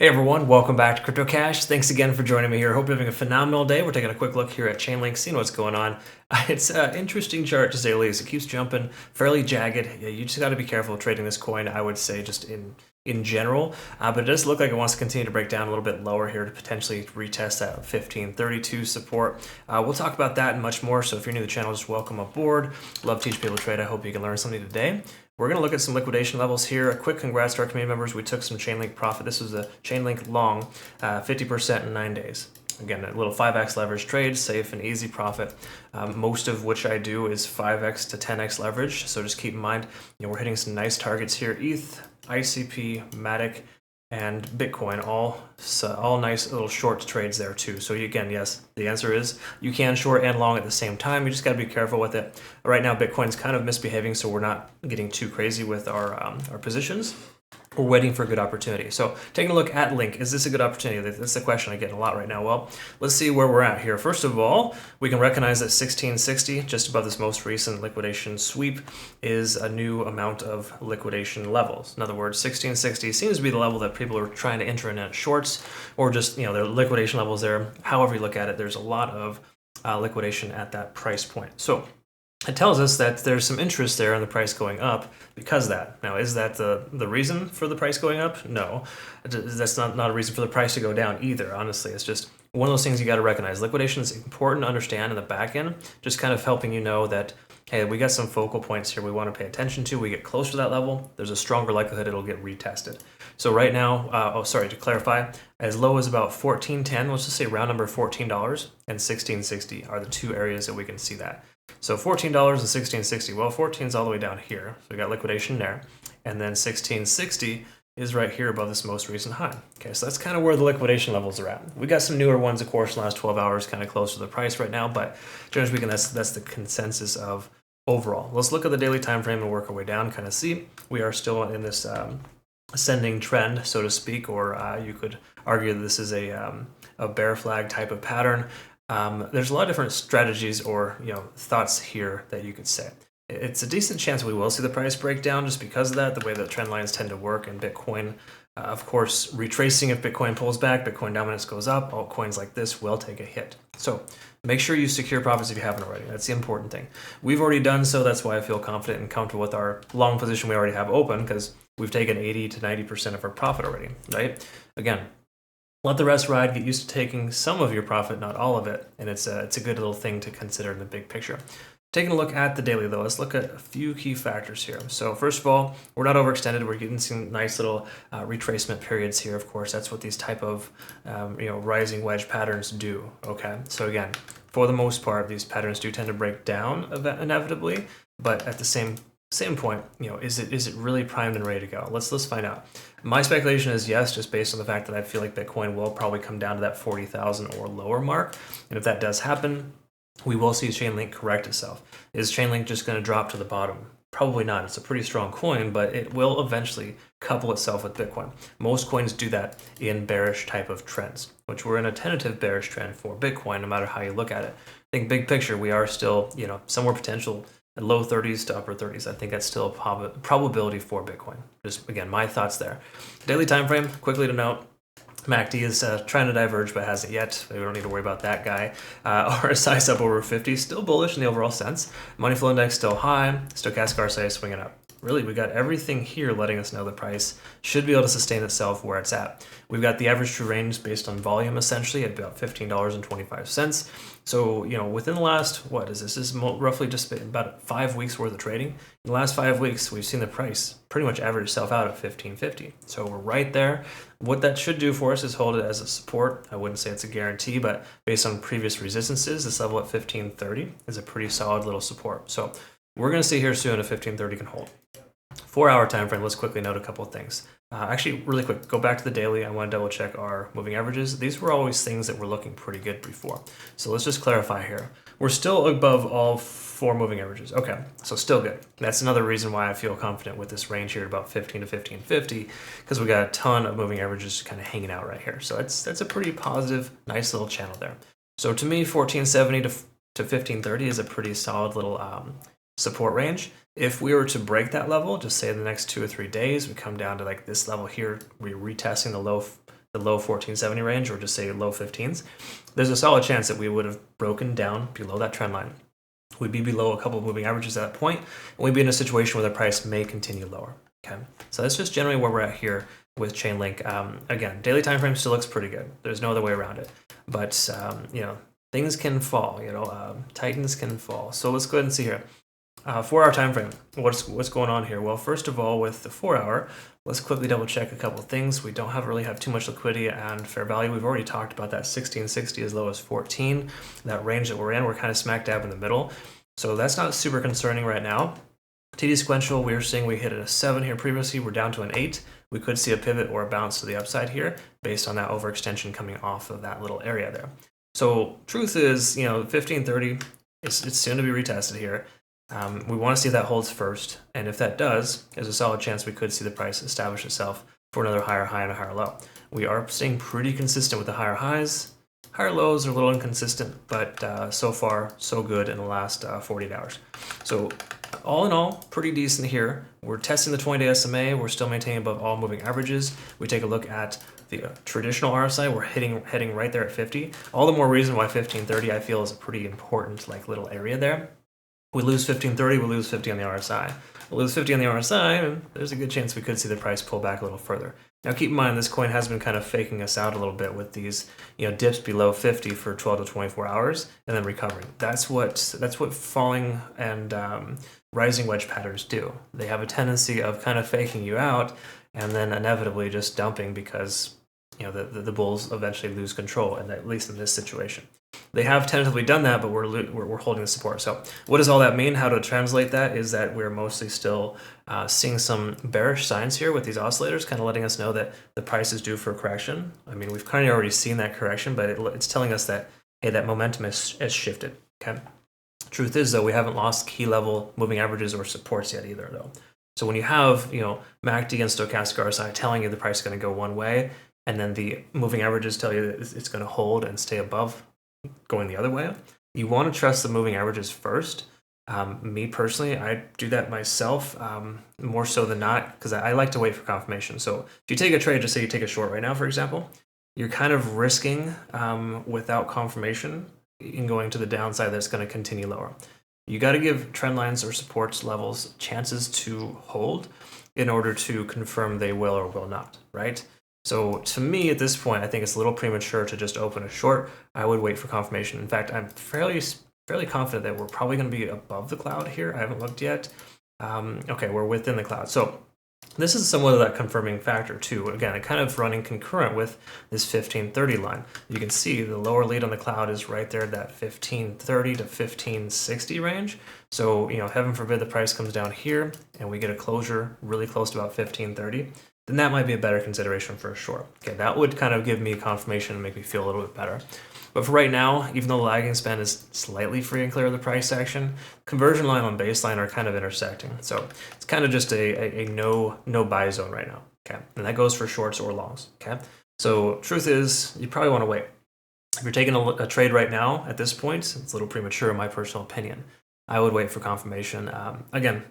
Hey everyone, welcome back to Crypto Cash. Thanks again for joining me here. Hope you're having a phenomenal day. We're taking a quick look here at Chainlink, seeing what's going on. It's an interesting chart to say the least. It keeps jumping, fairly jagged. You just got to be careful trading this coin, I would say, just in general. But it does look like it wants to continue to break down a little bit lower here to potentially retest that 1532 support. We'll talk about that and much more. So if you're new to the channel, just welcome aboard. Love to teach people to trade. I hope you can learn something today. We're going to look at some liquidation levels here. A quick congrats to our community members. We took some Chainlink profit. This was a Chainlink long, 50% in 9 days. Again, a little 5x leverage trade, safe and easy profit. Most of which I do is 5x to 10x leverage. So just keep in mind, we're hitting some nice targets here. ETH, ICP, Matic, and Bitcoin, all nice little short trades there too. So again, yes, the answer is you can short and long at the same time. You just got to be careful with it. Right now, Bitcoin's kind of misbehaving, so we're not getting too crazy with our positions. We're waiting for a good opportunity. So taking a look at Link, is this a good opportunity? That's the question I get a lot right now. Well, let's see where we're at here. First of all, we can recognize that 1660, just above this most recent liquidation sweep, is a new amount of liquidation levels. In other words, 1660 seems to be the level that people are trying to enter in at shorts, or just, their liquidation levels there. However you look at it, there's a lot of liquidation at that price point. So it tells us that there's some interest there in the price going up because of that. Now, is that the reason for the price going up? No, that's not a reason for the price to go down either, honestly. It's just one of those things you got to recognize. Liquidation is important to understand in the back end, just kind of helping you know that, hey, we got some focal points here we want to pay attention to. We get close to that level, there's a stronger likelihood it'll get retested. So right now, to clarify, as low as about $14.10, let's just say round number $14, and $16.60 are the two areas that we can see that. So $14 and $16.60. Well, 14 is all the way down here. So we got liquidation there. And then $16.60 is right here above this most recent high. Okay, so that's kind of where the liquidation levels are at. We got some newer ones, of course, in the last 12 hours, kind of close to the price right now. But generally speaking, that's the consensus of overall. Let's look at the daily time frame and work our way down, kind of see. We are still in this ascending trend, so to speak, or you could argue that this is a bear flag type of pattern. There's a lot of different strategies or thoughts here that you could say. It's a decent chance we will see the price break down just because of that, the way that trend lines tend to work in Bitcoin. Of course, retracing if Bitcoin pulls back, Bitcoin dominance goes up, altcoins like this will take a hit. So make sure you secure profits if you haven't already. That's the important thing. We've already done so. That's why I feel confident and comfortable with our long position we already have open, because we've taken 80 to 90% of our profit already, right? Again, let the rest ride. Get used to taking some of your profit, not all of it, and it's a good little thing to consider in the big picture. Taking a look at the daily, though, let's look at a few key factors here. So first of all, we're not overextended. We're getting some nice little retracement periods here. Of course, that's what these type of rising wedge patterns do. Okay, so again, for the most part, these patterns do tend to break down inevitably, but at the same point, is it really primed and ready to go? Let's find out. My speculation is yes, just based on the fact that I feel like Bitcoin will probably come down to that 40,000 or lower mark. And if that does happen, we will see Chainlink correct itself. Is Chainlink just going to drop to the bottom? Probably not. It's a pretty strong coin, but it will eventually couple itself with Bitcoin. Most coins do that in bearish type of trends, which we're in a tentative bearish trend for Bitcoin, no matter how you look at it. I think big picture, we are still, somewhere potential at low 30s to upper 30s. I think that's still a probability for Bitcoin. Just, again, my thoughts there. Daily time frame, quickly to note, MACD is trying to diverge, but hasn't yet. We don't need to worry about that guy. RSI up over 50, still bullish in the overall sense. Money flow index still high. Stochastic RSI swinging up. Really, we got everything here letting us know the price should be able to sustain itself where it's at. We've got the average true range based on volume, essentially, at about $15.25. So, within the last, this is roughly just about 5 weeks worth of trading. In the last 5 weeks, we've seen the price pretty much average itself out at $15.50. So we're right there. What that should do for us is hold it as a support. I wouldn't say it's a guarantee, but based on previous resistances, this level at $15.30 is a pretty solid little support. So we're going to see here soon if $15.30 can hold. 4-hour time frame, let's quickly note a couple of things. Actually, really quick, go back to the daily. I want to double check our moving averages. These were always things that were looking pretty good before. So let's just clarify here. We're still above all 4 moving averages. Okay, so still good. That's another reason why I feel confident with this range here at about 15 to 15.50, because we got a ton of moving averages kind of hanging out right here. So that's a pretty positive, nice little channel there. So to me, 1470 to 1530 is a pretty solid little support range. If we were to break that level, just say the next 2 or 3 days, we come down to like this level here, we're retesting the low the low 1470 range, or just say low 15s, there's a solid chance that we would have broken down below that trend line. We'd be below a couple of moving averages at that point, and we'd be in a situation where the price may continue lower. Okay, so that's just generally where we're at here with Chainlink. Again, daily time frame still looks pretty good. There's no other way around it. But you know, things can fall. You know, titans can fall. So let's go ahead and see here. 4-hour time frame. What's going on here? Well, first of all, with the 4-hour, let's quickly double check a couple of things. We don't really have too much liquidity and fair value. We've already talked about that 1660 as low as 14. That range that we're in, we're kind of smack dab in the middle. So that's not super concerning right now. TD sequential, we're seeing we hit a 7 here previously. We're down to an 8. We could see a pivot or a bounce to the upside here based on that overextension coming off of that little area there. So truth is, you know, 1530, it's soon to be retested here. We want to see if that holds first, and if that does, there's a solid chance we could see the price establish itself for another higher high and a higher low. We are staying pretty consistent with the higher highs. Higher lows are a little inconsistent, but so far, so good in the last 48 hours. So all in all, pretty decent here. We're testing the 20-day SMA. We're still maintaining above all moving averages. We take a look at the traditional RSI. We're heading right there at 50. All the more reason why 1530 I feel is a pretty important little area there. We lose 1530, we lose 50 on the RSI. We lose 50 on the RSI, and there's a good chance we could see the price pull back a little further. Now keep in mind, this coin has been kind of faking us out a little bit with these, you know, dips below 50 for 12 to 24 hours and then recovering. That's what falling and rising wedge patterns do. They have a tendency of kind of faking you out and then inevitably just dumping because, you know, the bulls eventually lose control, and at least in this situation. They have tentatively done that, but we're holding the support. So what does all that mean? How to translate that is that we're mostly still seeing some bearish signs here with these oscillators, kind of letting us know that the price is due for a correction. I mean, we've kind of already seen that correction, but it's telling us that, hey, that momentum has shifted. Okay. Truth is, though, we haven't lost key level moving averages or supports yet either, though. So when you have, you know, MACD and stochastic RSI telling you the price is going to go one way, and then the moving averages tell you that it's going to hold and stay above going the other way, you want to trust the moving averages first. Me personally, I do that myself more so than not, because I like to wait for confirmation. So if you take a trade, just say you take a short right now, for example, you're kind of risking without confirmation in going to the downside that's going to continue lower. You got to give trend lines or supports levels chances to hold in order to confirm they will or will not, right? So to me, at this point, I think it's a little premature to just open a short. I would wait for confirmation. In fact, I'm fairly confident that we're probably going to be above the cloud here. I haven't looked yet. Okay, we're within the cloud. So this is somewhat of that confirming factor too. Again, it kind of running concurrent with this 1530 line. You can see the lower lead on the cloud is right there, that 1530 to 1560 range. So, you know, heaven forbid the price comes down here and we get a closure really close to about 1530. Then that might be a better consideration for a short. Okay, that would kind of give me confirmation and make me feel a little bit better. But for right now, even though the lagging span is slightly free and clear of the price action, conversion line on baseline are kind of intersecting. So it's kind of just a no buy zone right now. Okay, and that goes for shorts or longs. Okay, so truth is, you probably want to wait. If you're taking a trade right now at this point, it's a little premature in my personal opinion. I would wait for confirmation. Again,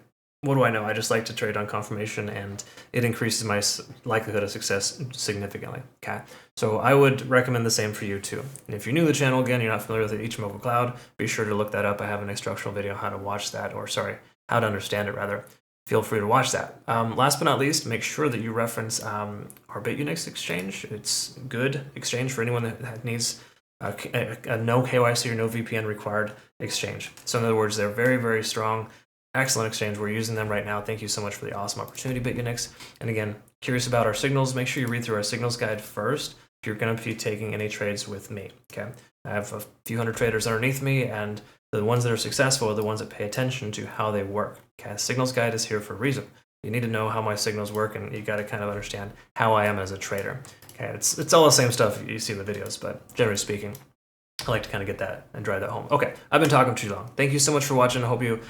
what do I know? I just like to trade on confirmation, and it increases my likelihood of success significantly. Okay, so I would recommend the same for you too. And if you're new to the channel, again, you're not familiar with the Ichimoku Cloud, be sure to look that up. I have an instructional video on how to watch that, or sorry, how to understand it rather. Feel free to watch that. Last but not least, make sure that you reference our Bitunix exchange. It's a good exchange for anyone that needs a no KYC or no VPN required exchange. So in other words, they're very, very strong. Excellent exchange. We're using them right now. Thank you so much for the awesome opportunity, Bitunix. And again, curious about our signals, make sure you read through our signals guide first if you're going to be taking any trades with me. Okay, I have a few hundred traders underneath me, and the ones that are successful are the ones that pay attention to how they work. Okay, signals guide is here for a reason. You need to know how my signals work, and you got to kind of understand how I am as a trader. Okay, it's all the same stuff you see in the videos, but generally speaking, I like to kind of get that and drive that home. Okay, I've been talking too long. Thank you so much for watching. I hope you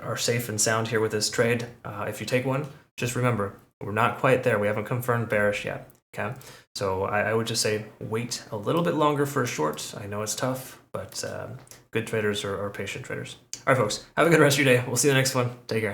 are safe and sound here with this trade. If you take one, just remember, we're not quite there. We haven't confirmed bearish yet. Okay, so I would just say wait a little bit longer for a short. I know it's tough, but good traders are patient traders. All right, folks, have a good rest of your day. We'll see you in the next one. Take care.